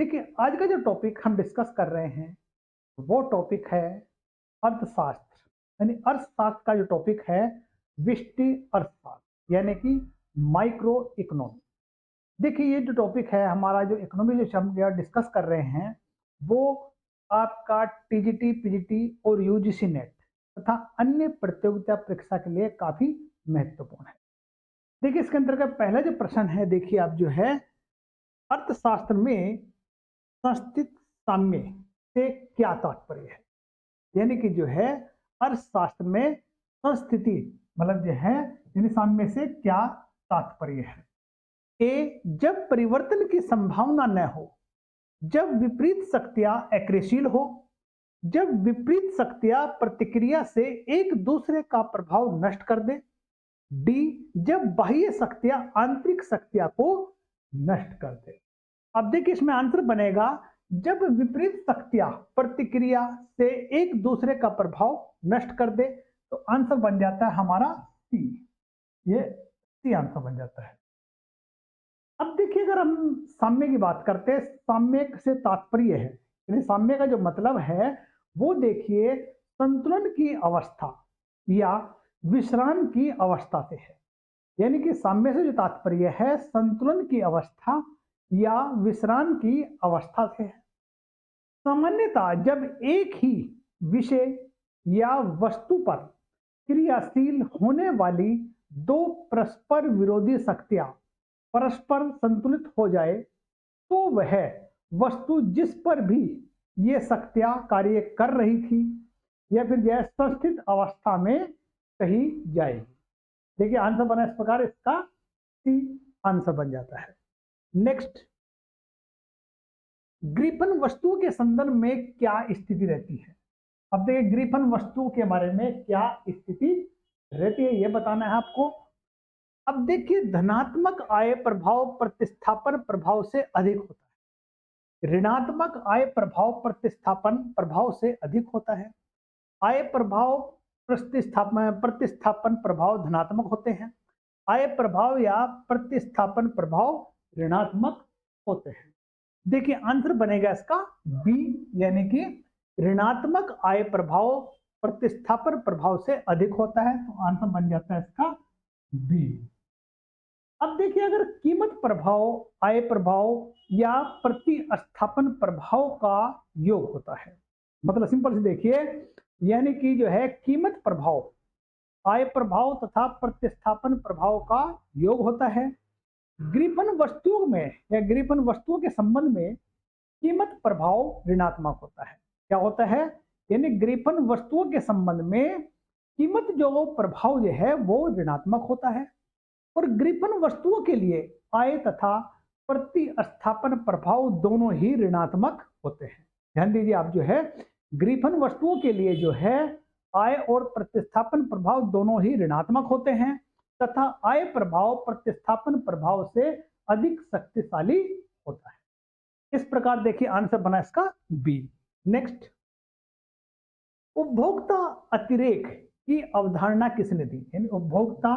देखिए, आज का जो टॉपिक हम डिस्कस कर रहे हैं, वो टॉपिक है अर्थशास्त्र। यानी अर्थशास्त्र का जो टॉपिक है, व्यष्टि अर्थशास्त्र, यानी कि माइक्रो इकोनॉमी। देखिए, ये जो टॉपिक है हमारा, जो इकोनॉमी जो हम यहाँ डिस्कस कर रहे हैं, वो आपका टीजीटी, पीजीटी और यूजीसी नेट तथा अन्य प्रतियोगिता परीक्षा के लिए काफी महत्वपूर्ण है। देखिए, इसके अंतर्गत पहला जो प्रश्न है, देखिए आप जो है, अर्थशास्त्र में संस्थित साम्य से क्या तात्पर्य है। यानी कि जो है, अर्थशास्त्र में संस्थिति मतलब जो है, यानी साम्य से क्या तात्पर्य है। ए, जब परिवर्तन की संभावना न हो, जब विपरीत शक्तियां अक्रियशील हो, जब विपरीत शक्तियां प्रतिक्रिया से एक दूसरे का प्रभाव नष्ट कर दे। डी, जब बाह्य शक्तियां आंतरिक शक्तियां को नष्ट कर दे। अब देखिए, इसमें आंसर बनेगा जब विपरीत शक्तियां प्रतिक्रिया से एक दूसरे का प्रभाव नष्ट कर दे, तो आंसर बन जाता है हमारा सी। ये सी आंसर बन जाता है। अब देखिए, अगर हम साम्य की बात करते हैं, साम्य से तात्पर्य है, यानी साम्य का जो मतलब है वो देखिए संतुलन की अवस्था या विश्राम की अवस्था से है। यानी कि साम्य से जो तात्पर्य है संतुलन की अवस्था या विश्राम की अवस्था से है। सामान्यतः जब एक ही विषय या वस्तु पर क्रियाशील होने वाली दो परस्पर विरोधी शक्तियां परस्पर संतुलित हो जाए, तो वह वस्तु जिस पर भी ये शक्तियां कार्य कर रही थी या फिर यह संस्थित अवस्था में कही जाएगी। देखिए, आंसर बना इस प्रकार, इसका सी आंसर बन जाता है। नेक्स्ट, ग्रिफन वस्तुओं के संदर्भ में क्या स्थिति रहती है। अब देखिए, ग्रिफन वस्तुओं के बारे में क्या स्थिति रहती है, यह बताना है आपको। अब देखिए, धनात्मक आय प्रभाव प्रतिस्थापन प्रभाव से अधिक होता है, ऋणात्मक आय प्रभाव प्रतिस्थापन प्रभाव से अधिक होता है। आय प्रभाव प्रतिस्थापन प्रभाव धनात्मक होते हैं, आय प्रभाव या प्रतिस्थापन प्रभाव ऋणात्मक होते हैं। देखिए, आंसर बनेगा इसका बी, यानी कि ऋणात्मक आय प्रभाव प्रतिस्थापन प्रभाव से अधिक होता है, तो आंसर बन जाता है इसका बी। अब देखिए, अगर कीमत प्रभाव आय प्रभाव या प्रतिस्थापन प्रभाव का योग होता है, मतलब सिंपल से देखिए, यानी कि जो है कीमत प्रभाव आय प्रभाव तथा प्रतिस्थापन प्रभाव का योग होता है। ग्रिफन वस्तुओं में या ग्रिफन वस्तुओं के संबंध में कीमत प्रभाव ऋणात्मक होता है। क्या होता है, यानी ग्रिफन वस्तुओं के संबंध में कीमत जो प्रभाव जो है वो ऋणात्मक होता है, और ग्रिफन वस्तुओं के लिए आय तथा प्रतिस्थापन प्रभाव दोनों ही ऋणात्मक होते हैं। ध्यान दीजिए आप, जो है ग्रिफन वस्तुओं के लिए जो है आय और प्रतिस्थापन प्रभाव दोनों ही ऋणात्मक होते हैं तथा आय प्रभाव प्रतिस्थापन प्रभाव से अधिक शक्तिशाली होता है। इस प्रकार देखिए, आंसर बना इसका बी। नेक्स्ट, उपभोक्ता अतिरेक की अवधारणा किसने दी। यानी उपभोक्ता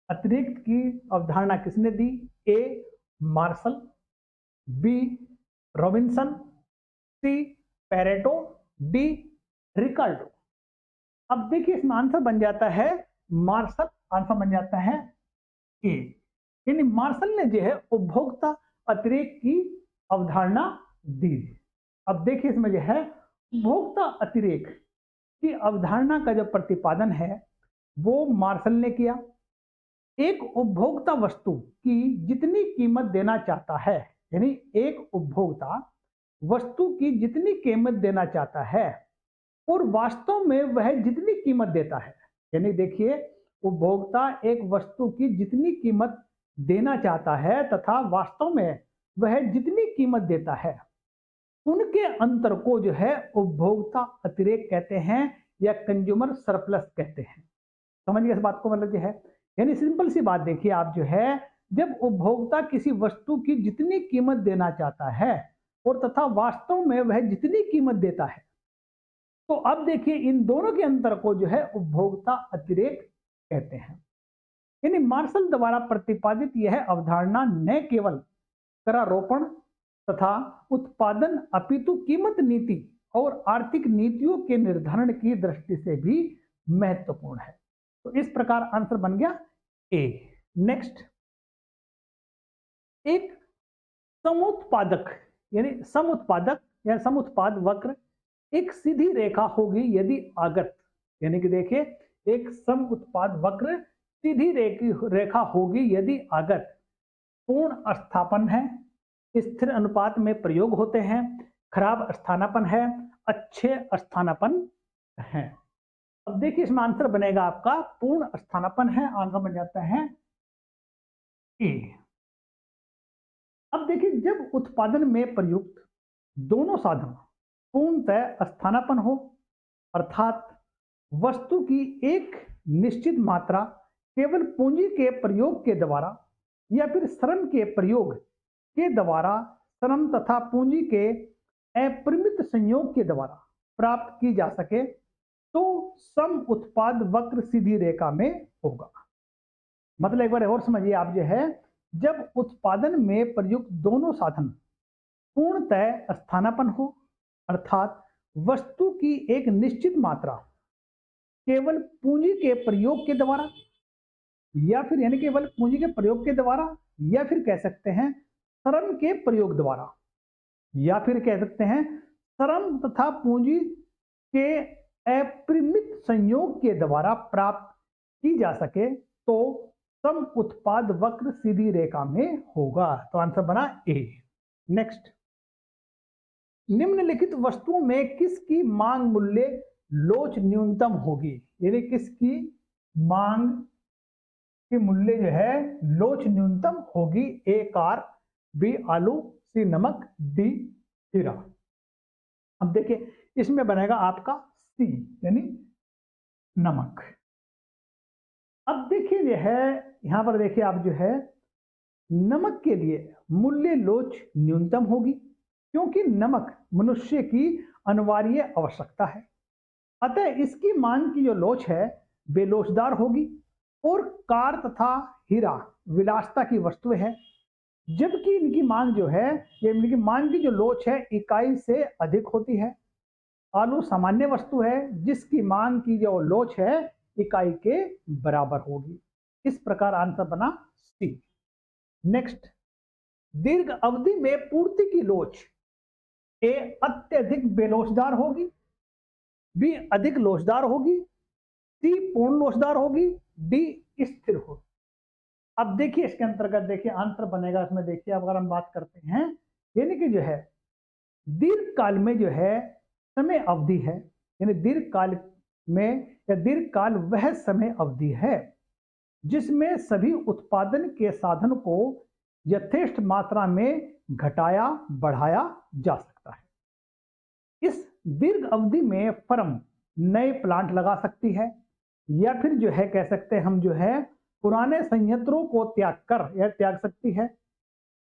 अतिरिक्त की अवधारणा किसने दी। ए, मार्शल, बी, रॉबिन्सन, सी, पेरेटो, डी, रिकार्डो। अब देखिए, इसमें आंसर बन जाता है मार्शल, आंसर बन जाता है ए। यानी मार्शल ने जो है उपभोक्ता अतिरेक की अवधारणा दी। अब देखिए, इसमें जो है उपभोक्ता अतिरेक की अवधारणा का जो प्रतिपादन है वो मार्शल ने किया। एक उपभोक्ता वस्तु की जितनी कीमत देना चाहता है, यानी एक उपभोक्ता वस्तु की जितनी कीमत देना चाहता है और वास्तव में वह जितनी कीमत देता है, यानी देखिए, उपभोक्ता एक वस्तु की जितनी कीमत देना चाहता है तथा वास्तव में वह जितनी कीमत देता है, उनके अंतर को जो है उपभोक्ता अतिरेक कहते हैं या कंज्यूमर सरप्लस कहते हैं। समझ गए इस बात को, मतलब जो है, यानी सिंपल सी बात देखिए आप, जो है जब उपभोक्ता किसी वस्तु की जितनी कीमत देना चाहता है और तथा वास्तव में वह जितनी कीमत देता है, तो अब देखिए इन दोनों के अंतर को जो है उपभोक्ता अतिरेक कहते हैं। यानी मार्शल द्वारा प्रतिपादित यह अवधारणा न केवल करारोपण तथा उत्पादन अपितु कीमत नीति और आर्थिक नीतियों के निर्धारण की दृष्टि से भी महत्वपूर्ण है। तो इस प्रकार आंसर बन गया ए। नेक्स्ट, एक समुत्पादक यानी समुत्पादक या समुत्पाद वक्र एक सीधी रेखा होगी यदि आगत, यानी कि देखिए एक समुत्पाद वक्र सीधी रेखा होगी यदि आगत पूर्ण स्थापन है, स्थिर अनुपात में प्रयोग होते हैं, खराब स्थानापन है, अच्छे स्थानापन है। अब देखिए इसमें आंसर बनेगा आपका पूर्ण स्थानापन है, आंसर बन जाता है ए। अब देखिए जब उत्पादन में प्रयुक्त दोनों साधन पूर्णतः स्थानापन हो, अर्थात वस्तु की एक निश्चित मात्रा केवल पूंजी के प्रयोग के द्वारा या फिर श्रम के प्रयोग के द्वारा श्रम तथा पूंजी के अपरिमित संयोग के द्वारा प्राप्त की जा सके तो सम उत्पाद वक्र सीधी रेखा में होगा। मतलब एक बार और समझिए आप, जो है जब उत्पादन में प्रयुक्त दोनों साधन पूर्णतः स्थानापन हो, अर्थात वस्तु की एक निश्चित मात्रा केवल पूंजी के प्रयोग के द्वारा या फिर यानी केवल पूंजी के प्रयोग के द्वारा या फिर कह सकते हैं श्रम के प्रयोग द्वारा या फिर कह सकते हैं श्रम तथा पूंजी के अपरिमित संयोग के द्वारा प्राप्त की जा सके तो सम उत्पाद वक्र सीधी रेखा में होगा। तो आंसर बना ए। नेक्स्ट, निम्नलिखित वस्तुओं में किसकी मांग मूल्य लोच न्यूनतम होगी, यानी किसकी मांग की मूल्य जो है लोच न्यूनतम होगी। ए कार, बी आलू, सी नमक, डी हीरा। अब देखिए इसमें बनेगा आपका सी यानी नमक। अब देखिए जो है यहां पर देखिए आप जो है नमक के लिए मूल्य लोच न्यूनतम होगी क्योंकि नमक मनुष्य की अनिवार्य आवश्यकता है, अतः इसकी मांग की जो लोच है बेलोचदार होगी। और कार तथा हीरा विलासिता की वस्तु है, जबकि इनकी मांग जो है ये इनकी मांग की जो लोच है इकाई से अधिक होती है। आलू सामान्य वस्तु है जिसकी मांग की जो लोच है इकाई के बराबर होगी। इस प्रकार आंसर बना सी। नेक्स्ट, दीर्घ अवधि में पूर्ति की लोच ए अत्यधिक बेलोचदार होगी, बी अधिक लोचदार होगी, सी पूर्ण लोचदार होगी, डी स्थिर होगी। अब देखिए इसके अंतर्गत देखिए आंसर बनेगा इसमें देखिए अगर हम बात करते हैं यानी कि जो है दीर्घ काल में जो है समय अवधि है, यानी दीर्घ काल में या दीर्घ काल वह समय अवधि है जिसमें सभी उत्पादन के साधन को यथेष्ट मात्रा में घटाया बढ़ाया जा सकता है। इस दीर्घ अवधि में फर्म नए प्लांट लगा सकती है या फिर जो है कह सकते हैं हम जो है पुराने संयंत्रों को त्याग सकती है।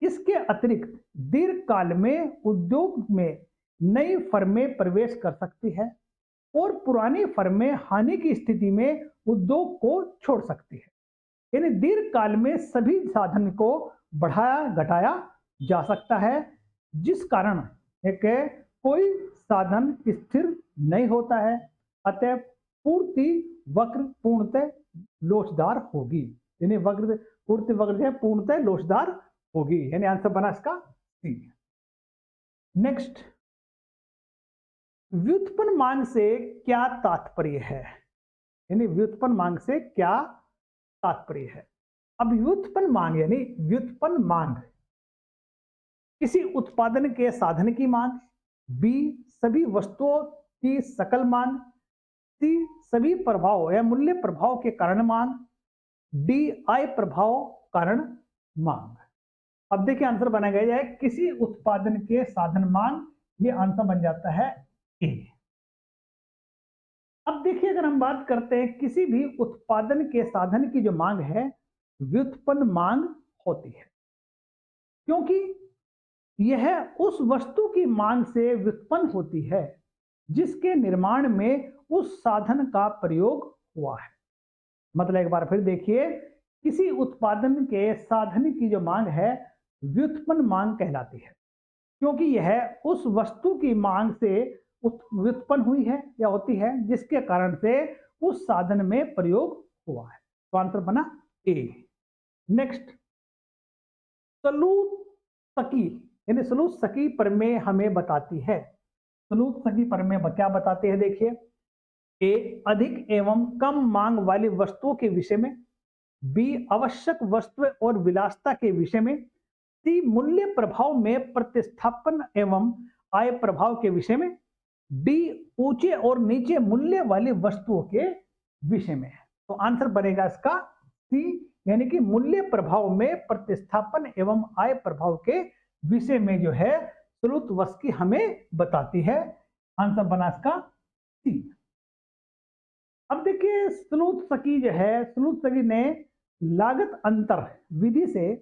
इसके अतिरिक्त दीर्घ काल में उद्योग में नई फर्में प्रवेश कर सकती है और पुरानी फर्में हानि की स्थिति में उद्योग को छोड़ सकती है। यानी दीर्घ काल में सभी साधन को बढ़ाया घटाया जा सकता है जिस कारण एक कोई साधन स्थिर नहीं होता है, अतः पूर्ति वक्र पूर्णतः लोचदार होगी। यानी वक्र पूर्ति वक्र पूर्णतः लोचदार होगी, यानी आंसर बना इसका सी। नेक्स्ट, व्युत्पन्न मांग से क्या तात्पर्य है, यानी व्युत्पन्न मांग से क्या तात्पर्य है। अब व्युत्पन्न मांग यानी व्युत्पन्न मांग किसी उत्पादन के साधन की मांग, बी सभी वस्तुओं की सकल मांग, सी सभी प्रभाव या मूल्य प्रभाव के कारण मांग, डी आय प्रभाव कारण मांग। अब देखिए आंसर बनाया गया है किसी उत्पादन के साधन मांग, ये आंसर बन जाता है ए। अब देखिए अगर हम बात करते हैं किसी भी उत्पादन के साधन की जो मांग है व्युत्पन्न मांग होती है क्योंकि यह उस वस्तु की मांग से व्युत्पन्न होती है जिसके निर्माण में उस साधन का प्रयोग हुआ है। मतलब एक बार फिर देखिए किसी उत्पादन के साधन की जो मांग है व्युत्पन्न मांग कहलाती है क्योंकि यह उस वस्तु की मांग से व्युत्पन्न हुई है या होती है जिसके कारण से उस साधन में प्रयोग हुआ है। तो आंसर बना ए। नेक्स्ट, सलूत्सकी यानी सलूत्सकी प्रमेय हमें बताती है। सलूत्सकी प्रमेय क्या बताते हैं? देखिए, ए अधिक एवं कम मांग वाली वस्तुओं के विषय में, बी आवश्यक वस्तु और विलासिता के विषय में, सी मूल्य प्रभाव में प्रतिस्थापन एवं आय प्रभाव के विषय में, डी ऊंचे और नीचे मूल्य वाली वस्तुओं के विषय में है। तो आंसर बनेगा इसका सी, यानी कि मूल्य प्रभाव में प्रतिस्थापन एवं आय प्रभाव के विषय में जो है सलूत्सकी हमें बताती है। आंसर बना इसका सी। अब देखिए, सलूत्सकी जो है, सलूत्सकी ने लागत अंतर विधि से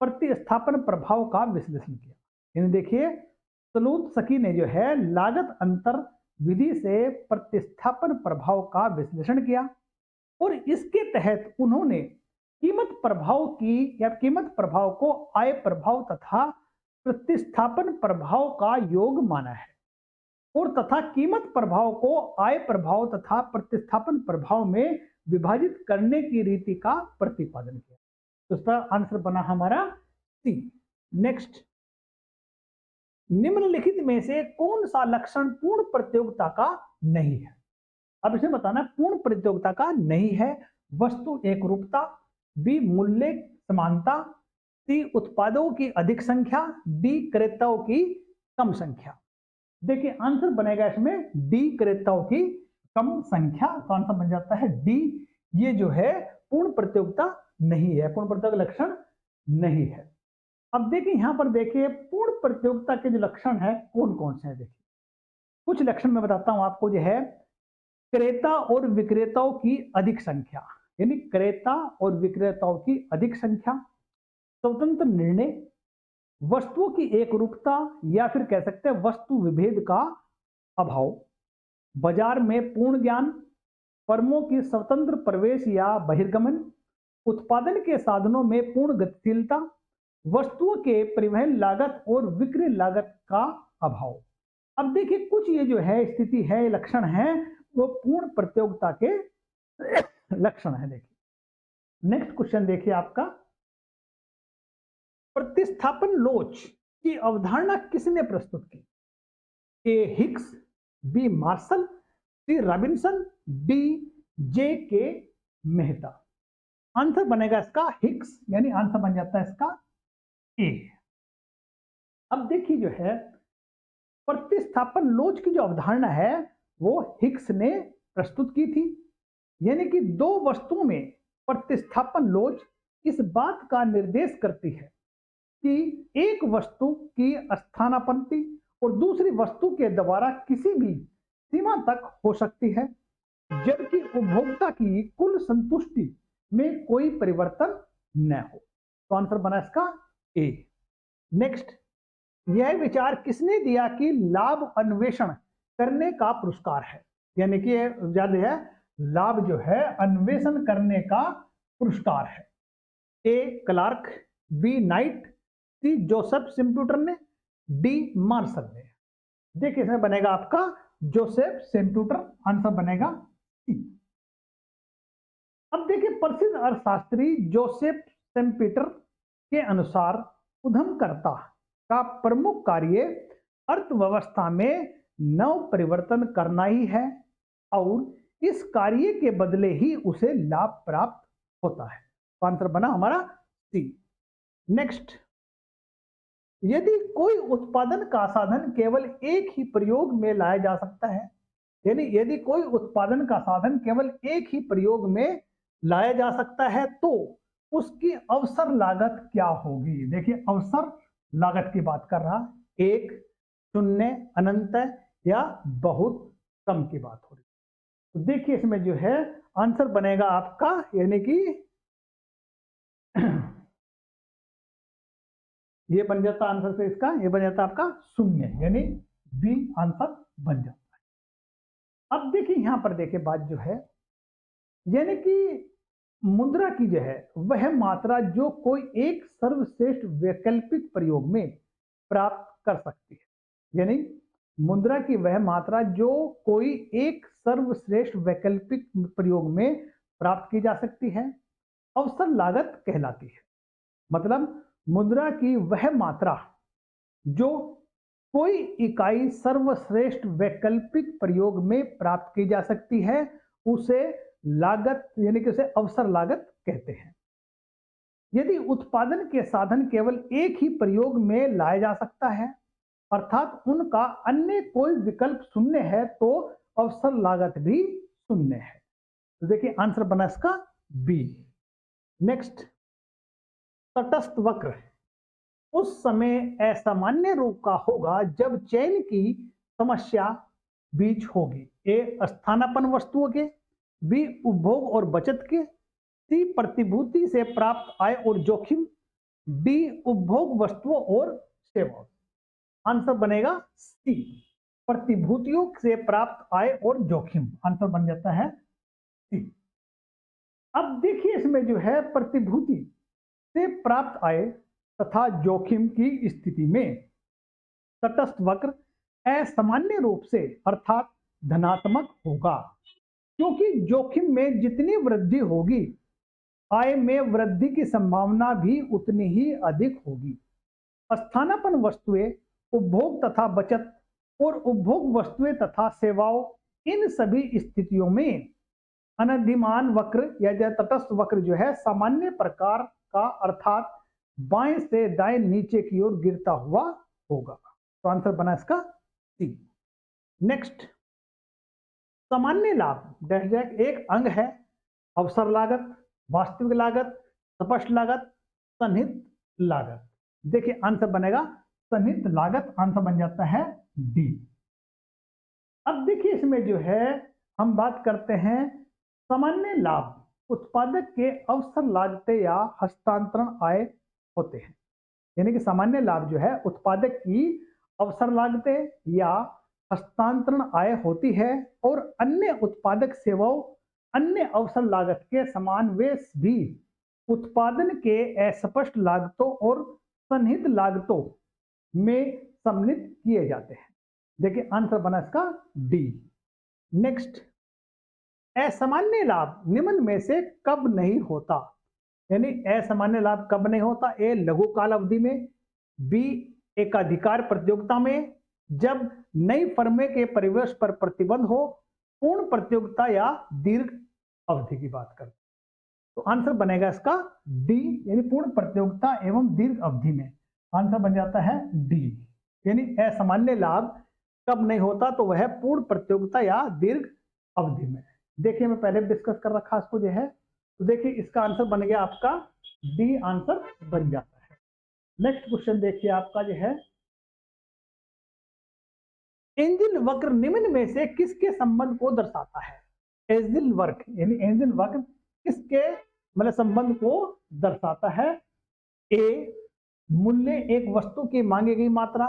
प्रतिस्थापन प्रभाव का विश्लेषण किया। यानी देखिए, सलूत्सकी ने जो है लागत अंतर विधि से प्रतिस्थापन प्रभाव का विश्लेषण किया और इसके तहत उन्होंने कीमत प्रभाव की या कीमत प्रभाव को आय प्रभाव तथा प्रतिस्थापन प्रभाव का योग माना है और तथा कीमत प्रभाव को आय प्रभाव तथा प्रतिस्थापन प्रभाव में विभाजित करने की रीति का प्रतिपादन किया। तो इसका आंसर बना हमारा सी। नेक्स्ट, निम्नलिखित में से कौन सा लक्षण पूर्ण प्रतियोगिता का नहीं है? अब इसे बताना पूर्ण प्रतियोगिता का नहीं है। वस्तु एकरूपता, बी मूल्य समानता, सी उत्पादों की अधिक संख्या, डी क्रेताओं की कम संख्या। देखिए, आंसर बनेगा इसमें डी क्रेताओं की कम संख्या। तो आंसर बन जाता है डी। ये जो है पूर्ण प्रतियोगिता नहीं है, पूर्ण प्रतियोगिता लक्षण नहीं है। अब देखिए, यहां पर देखिए पूर्ण प्रतियोगिता के जो लक्षण है कौन कौन से हैं। देखिए, कुछ लक्षण मैं बताता हूं आपको, जो है क्रेता और विक्रेताओं की अधिक संख्या, यानी क्रेता और विक्रेताओं की अधिक संख्या, स्वतंत्र निर्णय, वस्तुओं की एकरूपता या फिर कह सकते हैं वस्तु विभेद का अभाव, बाजार में पूर्ण ज्ञान, फर्मों की स्वतंत्र प्रवेश या बहिर्गमन, उत्पादन के साधनों में पूर्ण गतिशीलता, वस्तुओं के परिवहन लागत और विक्रय लागत का अभाव। अब देखिए, कुछ ये जो है स्थिति है, लक्षण है, वो पूर्ण प्रतियोगिता के लक्षण है। देखिए, नेक्स्ट क्वेश्चन देखिए आपका, प्रतिस्थापन लोच की अवधारणा किसने प्रस्तुत की? ए हिक्स, बी मार्शल, सी रॉबिन्सन, डी जे के मेहता। आंसर बनेगा इसका हिक्स, यानी आंसर बन जाता है इसका ए। अब देखिए, जो है प्रतिस्थापन लोच की जो अवधारणा है वो हिक्स ने प्रस्तुत की थी। यानी कि दो वस्तुओं में प्रतिस्थापन लोच इस बात का निर्देश करती है कि एक वस्तु की स्थानापन्नति और दूसरी वस्तु के द्वारा किसी भी सीमा तक हो सकती है, जबकि उपभोक्ता की कुल संतुष्टि में कोई परिवर्तन न हो। तो आंसर बना इसका ए। नेक्स्ट, यह विचार किसने दिया कि लाभ अन्वेषण करने का पुरस्कार है? यानी कि याद है, लाभ जो है अन्वेषण करने का पुरस्कार है। ए क्लार्क, बी नाइट, सी जोसेफ सेम्प्यूटर ने, डी मार्शल ने। देखिए, इसमें बनेगा आपका जोसेफ सेम्प्यूटर। आंसर बनेगा सी। अब देखिए, प्रसिद्ध अर्थशास्त्री जोसेफ सेम्प्यूटर के अनुसार उद्यमकर्ता का प्रमुख कार्य अर्थव्यवस्था में नव परिवर्तन करना ही है और इस कार्य के बदले ही उसे लाभ प्राप्त होता है। तो आंसर बना हमारा सी। नेक्स्ट, यदि कोई उत्पादन का साधन केवल एक ही प्रयोग में लाया जा सकता है, यानी यदि कोई उत्पादन का साधन केवल एक ही प्रयोग में लाया जा सकता है तो उसकी अवसर लागत क्या होगी? देखिए, अवसर लागत की बात कर रहा, एक, शून्य, अनंत या बहुत कम की बात हो रही। तो देखिए, इसमें जो है आंसर बनेगा आपका, यानी कि ये बन जाता आंसर से इसका, ये बन जाता आपका शून्य, यानी बी आंसर बन जाता है। अब देखिए, यहां पर देखिए बात जो है, यानी कि मुद्रा की जो है वह मात्रा जो कोई एक सर्वश्रेष्ठ वैकल्पिक प्रयोग में प्राप्त कर सकती है। यानी मुद्रा की वह मात्रा जो कोई एक सर्वश्रेष्ठ वैकल्पिक प्रयोग में प्राप्त की जा सकती है अवसर लागत कहलाती है। मतलब मुद्रा की वह मात्रा जो कोई इकाई सर्वश्रेष्ठ वैकल्पिक प्रयोग में प्राप्त की जा सकती है उसे लागत यानी कि उसे अवसर लागत कहते हैं। यदि उत्पादन के साधन केवल एक ही प्रयोग में लाया जा सकता है अर्थात उनका अन्य कोई विकल्प शून्य है तो अवसर लागत भी शून्य है। तो देखिए आंसर बना इसका बी। नेक्स्ट, तटस्थ वक्र उस समय असामान्य रूप का होगा जब चयन की समस्या बीच होगी। ए स्थानापन्न वस्तुओं के, बी उपभोग और बचत के, सी प्रतिभूति से प्राप्त आय और जोखिम, डी उपभोग वस्तुओं और सेवाओं। आंसर बनेगा सी, प्रतिभूतियों से प्राप्त आय और जोखिम। आंसर बन जाता है सी। अब देखिए इसमें जो है प्रतिभूति से प्राप्त आय तथा जोखिम की स्थिति में तटस्थ वक्र असामान्य रूप से अर्थात धनात्मक होगा, क्योंकि जोखिम में जितनी वृद्धि होगी आय में वृद्धि की संभावना भी उतनी ही अधिक होगी। स्थानापन्न वस्तुएं, उपभोग तथा बचत और उपभोग वस्तुएं तथा सेवाओं, इन सभी स्थितियों में अनधिमान वक्र या तटस्थ वक्र जो है सामान्य प्रकार का अर्थात बाएं से दाएं नीचे की ओर गिरता हुआ होगा। तो आंसर बना इसका सी। नेक्स्ट, सामान्य लाभ एक अंग है अवसर लागत, वास्तविक लागत, स्पष्ट लागत, सन्निहित लागत। देखिए आंसर बनेगा सन्निहित लागत। आंसर बन जाता है डी। अब देखिए इसमें जो है हम बात करते हैं सामान्य लाभ उत्पादक के अवसर लागतें या हस्तांतरण आय होते हैं। यानी कि सामान्य लाभ जो है उत्पादक की अवसर लागतें या हस्तांतरण आय होती है और अन्य उत्पादक सेवाओं अन्य अवसर लागत के समान वे भी उत्पादन के अस्पष्ट लागतों और सन्निहित लागतों में सम्मिलित किए जाते हैं। देखिए आंसर बना इसका डी। नेक्स्ट, असामान्य लाभ निम्न में से कब नहीं होता। यानी असामान्य लाभ कब नहीं होता। ए लघु काल अवधि में, बी एकाधिकार प्रतियोगिता में, जब नई फर्में के परिवेश पर प्रतिबंध हो, पूर्ण प्रतियोगिता या दीर्घ अवधि की बात करते। तो आंसर बनेगा इसका डी, यानी पूर्ण प्रतियोगिता एवं दीर्घ अवधि में। आंसर बन जाता है डी। यानी असामान्य लाभ कब नहीं होता तो वह पूर्ण प्रतियोगिता या दीर्घ अवधि में। देखिए मैं पहले डिस्कस कर रखा इसको जो है। तो देखिए इसका आंसर बन गया आपका डी। आंसर बन जाता है। नेक्स्ट क्वेश्चन देखिए आपका जो है एंजिल वक्र निम्न में से किसके संबंध को दर्शाता है। एंजिल वक्र यानी एंजिल वक्र किसके मतलब संबंध को दर्शाता है। ए मूल्य एक वस्तु की मांगी गई मात्रा,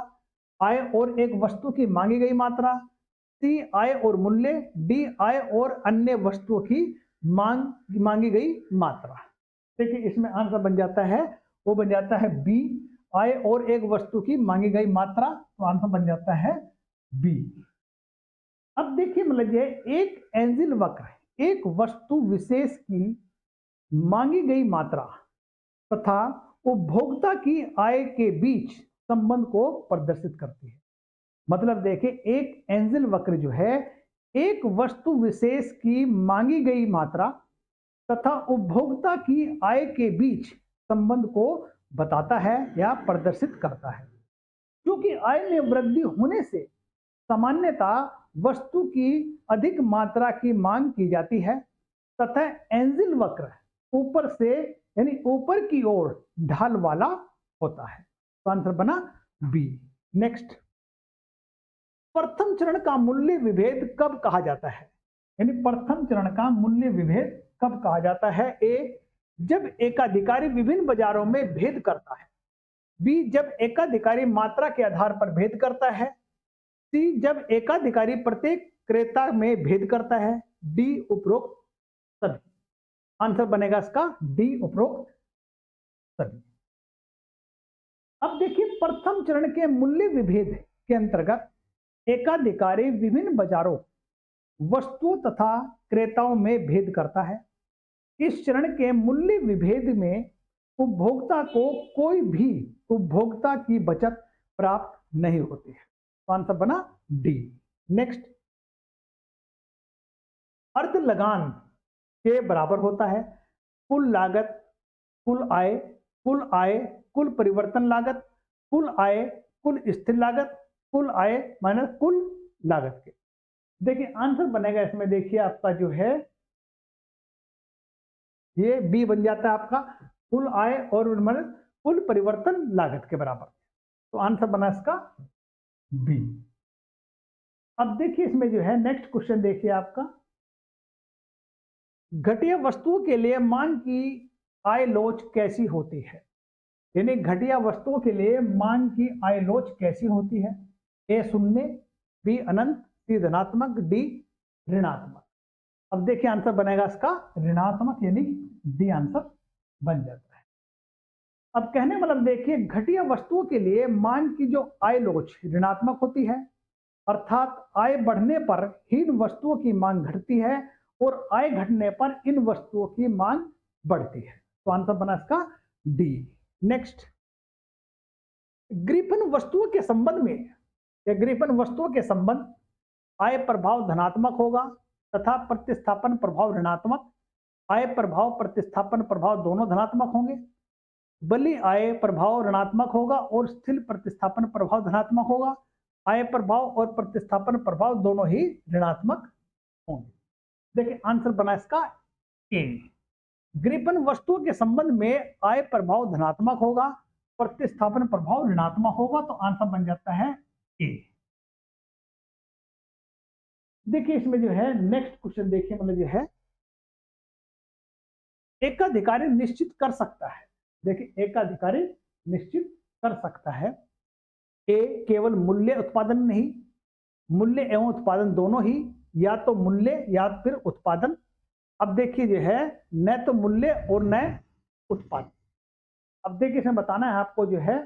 आय और एक वस्तु की मांगी गई मात्रा, सी आय और मूल्य, डी आय और अन्य वस्तुओं की मांगी गई मात्रा। देखिए इसमें आंसर बन जाता है वो बन जाता है बी, आय और एक वस्तु की मांगी गई मात्रा। तो आंसर बन जाता है बी। अब देखिए मतलब ये एक एंजिल वक्र एक वस्तु विशेष की मांगी गई मात्रा तथा उपभोक्ता की आय के बीच संबंध को प्रदर्शित करती है। मतलब देखिए एक एंजिल वक्र जो है एक वस्तु विशेष की मांगी गई मात्रा तथा उपभोक्ता की आय के बीच संबंध को बताता है या प्रदर्शित करता है। क्योंकि आय में वृद्धि होने से सामान्यता वस्तु की अधिक मात्रा की मांग की जाती है तथा एंजिल वक्र ऊपर से यानी ऊपर की ओर ढाल वाला होता है। तो आंसर बना बी। नेक्स्ट, प्रथम चरण का मूल्य विभेद कब कहा जाता है। यानी प्रथम चरण का मूल्य विभेद कब कहा जाता है। ए जब एकाधिकारी विभिन्न बाजारों में भेद करता है, बी जब एकाधिकारी मात्रा के आधार पर भेद करता है, सी जब एकाधिकारी प्रत्येक क्रेता में भेद करता है, डी उपरोक्त सभी। आंसर बनेगा इसका डी उपरोक्त सभी। अब देखिए प्रथम चरण के मूल्य विभेद के अंतर्गत एकाधिकारी विभिन्न बाजारों, वस्तुओं तथा क्रेताओं में भेद करता है। इस चरण के मूल्य विभेद में उपभोक्ता को कोई भी उपभोक्ता की बचत प्राप्त नहीं होती है। तो आंसर बना डी। नेक्स्ट, अर्ध लगान के बराबर होता है कुल लागत, कुल आय, कुल आय, कुल परिवर्तन लागत, कुल आय, कुल स्थिर लागत, कुल आय माइनस कुल लागत के। देखिए आंसर बनेगा इसमें, देखिए आपका जो है ये बी बन जाता है आपका कुल आय और माइनस कुल परिवर्तन लागत के बराबर। तो आंसर बना इसका बी। अब देखिए इसमें जो है नेक्स्ट क्वेश्चन देखिए आपका, घटिया वस्तुओं के लिए मांग की आय लोच कैसी होती है। यानी घटिया वस्तुओं के लिए मांग की आय लोच कैसी होती है। ए शून्य, बी अनंत, सी धनात्मक, डी ऋणात्मक। अब देखिए आंसर बनेगा इसका ऋणात्मक, यानी डी आंसर बन जाता है। अब कहने मतलब देखिए घटिया वस्तुओं के लिए मांग की जो आय लोच ऋणात्मक होती है, अर्थात आय बढ़ने पर हीन वस्तुओं की मांग घटती है और आय घटने पर इन वस्तुओं की मांग बढ़ती है। तो आंसर बना इसका डी। नेक्स्ट, ग्रिफिन वस्तुओं के संबंध में या ग्रिफिन वस्तुओं के संबंध आय प्रभाव धनात्मक होगा तथा प्रतिस्थापन प्रभाव ऋणात्मक। आय प्रभाव प्रतिस्थापन प्रभाव दोनों धनात्मक होंगे। बली आय प्रभाव ऋणात्मक होगा और स्थिर प्रतिस्थापन प्रभाव धनात्मक होगा। आय प्रभाव और प्रतिस्थापन प्रभाव दोनों ही ऋणात्मक होंगे। देखिए आंसर बना इसका ए। ग्रिफिन वस्तुओं के संबंध में आय प्रभाव धनात्मक होगा, प्रतिस्थापन प्रभाव ऋणात्मक होगा। तो आंसर बन जाता है ए। देखिए इसमें जो है नेक्स्ट क्वेश्चन देखिए, मतलब जो है एकाधिकारी निश्चित कर सकता है। देखिए एकाधिकारी निश्चित कर सकता है। ए केवल मूल्य उत्पादन नहीं, मूल्य एवं उत्पादन दोनों ही, या तो मूल्य या फिर उत्पादन। अब देखिए जो है न तो मूल्य और न उत्पादन। अब देखिए इसमें बताना है आपको जो है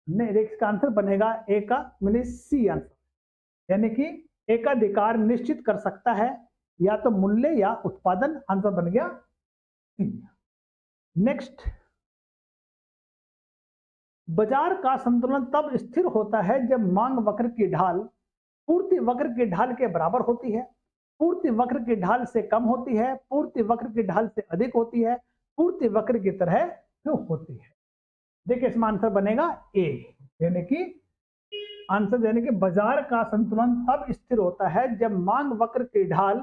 इसका आंसर बनेगा ए का मतलब सी आंसर, यानी कि एकाधिकार निश्चित कर सकता है या तो मूल्य या उत्पादन। आंसर बन गया सी। नेक्स्ट, बाजार का संतुलन तब स्थिर होता है जब मांग वक्र की ढाल पूर्ति वक्र की ढाल के बराबर होती है, पूर्ति वक्र की ढाल से कम होती है, पूर्ति वक्र की ढाल से अधिक होती है, पूर्ति वक्र की तरह क्यों होती है। देखिए इसमें आंसर बनेगा ए, यानी कि आंसर यानी कि बाजार का संतुलन तब स्थिर होता है जब मांग वक्र की ढाल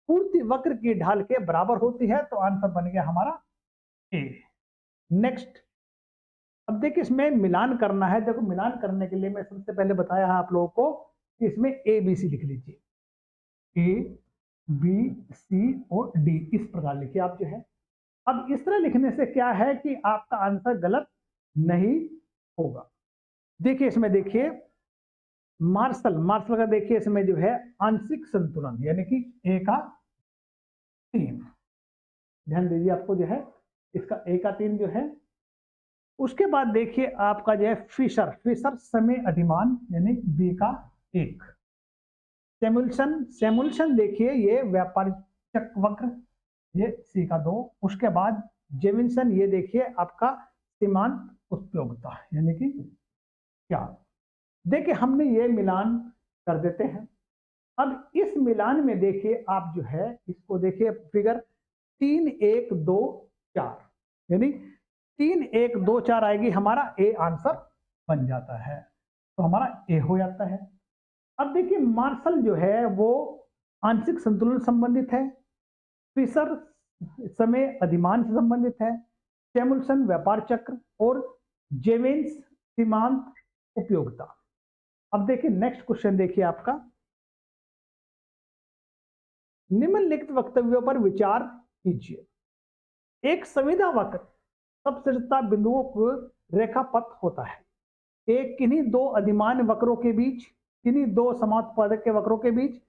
पूर्ति वक्र की ढाल के बराबर होती है। तो आंसर बन गया हमारा ए। नेक्स्ट, अब देखिए इसमें मिलान करना है। देखो मिलान करने के लिए मैं सबसे पहले बताया है आप लोगों को कि इसमें ए बी सी लिख लीजिए, ए बी सी और डी, इस प्रकार लिखिए आप जो है। अब इस तरह लिखने से क्या है कि आपका आंसर गलत नहीं होगा। देखिए इसमें देखिए मार्शल का देखिए इसमें जो है आंशिक संतुलन, यानी कि ए का 3, ध्यान दीजिए आपको जो है इसका ए का 3 जो है। उसके बाद देखिए आपका जो है फिशर समय अधिमान, यानी बी का 1। सेमुल्सन देखिए ये व्यापारिक वक्र, ये सी का 2। उसके बाद जेमिन्सन ये देखिए आपका सीमांत उपयोगिता, यानी कि क्या। देखिए हमने ये मिलान कर देते हैं। अब इस मिलान में देखिए आप जो है इसको देखिए फिगर 3 1 2 4, यानी 3 1 2 4 आएगी, हमारा ए आंसर बन जाता है। तो हमारा ए हो जाता है। अब देखिए मार्शल जो है वो आंशिक संतुलन संबंधित है, फिशर समय अधिमान से संबंधित है, सेमुल्सन व्यापार चक्र और जेवेंस सीमांत उपयोगिता। अब देखिए नेक्स्ट क्वेश्चन देखिए आपका, निम्नलिखित वक्तव्यों पर विचार कीजिए। एक संविदा वक्र सबश्रेष्ठता बिंदुओं को रेखापथ होता है। एक किन्हीं दो अधिमान वक्रों के बीच, किन्हीं दो समानुपातक के वक्रों के बीच,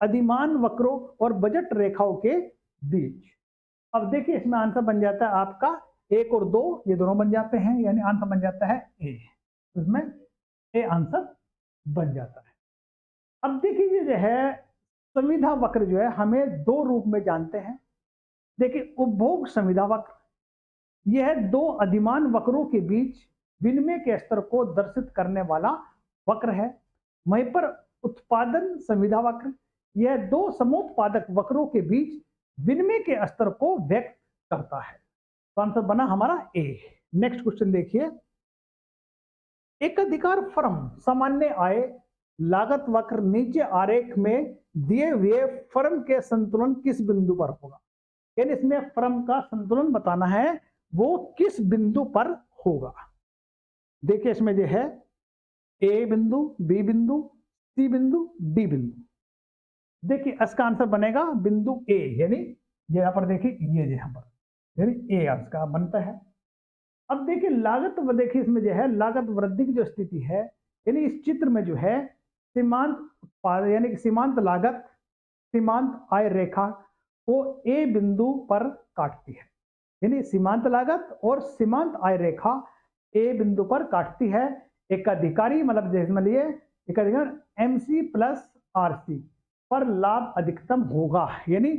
अधिमान वक्रों और बजट रेखाओं के बीच। अब देखिए इसमें आंसर बन जाता है आपका 1 और 2, ये दोनों बन जाते हैं, यानी आंसर बन जाता है ए। उसमें ए आंसर बन जाता है। अब देखिए जो है संविधा वक्र जो है हमें दो रूप में जानते हैं। देखिए उपभोग संविधा वक्र, यह दो अधिमान वक्रों के बीच विनिमय के स्तर को दर्शित करने वाला वक्र है। वहीं पर उत्पादन संविधा वक्र, यह दो समोत्पादक वक्रों के बीच विनिमय के स्तर को व्यक्त करता है। तो आंसर बना हमारा ए। नेक्स्ट क्वेश्चन देखिए, एकाधिकार फर्म सामान्य आय लागत वक्र नीचे आरेख में दिए हुए फर्म के संतुलन किस बिंदु पर होगा। यानी इसमें फर्म का संतुलन बताना है, वो किस बिंदु पर होगा। देखिए इसमें जो है ए बिंदु, बी बिंदु, सी बिंदु, डी बिंदु। देखिए इसका आंसर बनेगा बिंदु ए, यानी यहाँ पर देखिए ये यहाँ पर यानी ए इसका बनता है। अब देखिए लागत, देखिए इसमें जो है लागत वृद्धि की जो स्थिति है, यानी इस चित्र में जो है सीमांत उत्पाद यानी कि सीमांत लागत सीमांत आय रेखा को ए बिंदु पर काटती है। यानी सीमांत लागत और सीमांत आय रेखा ए बिंदु पर काटती है। एक अधिकारी मतलब जिसमें लिए एक अधिकारी एमसी प्लस आरसी पर लाभ अधिकतम होगा, यानी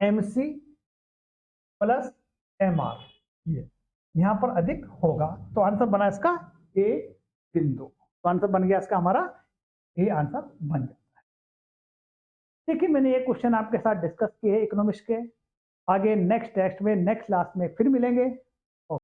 एमसी प्लस एमआर ये यहां पर अधिक होगा। तो आंसर बना इसका ए बिंदु। तो आंसर बन गया इसका हमारा ए, आंसर बन जाता है। देखिए मैंने ये क्वेश्चन आपके साथ डिस्कस किए इकोनॉमिक्स के। आगे नेक्स्ट टेस्ट में नेक्स्ट क्लास में फिर मिलेंगे।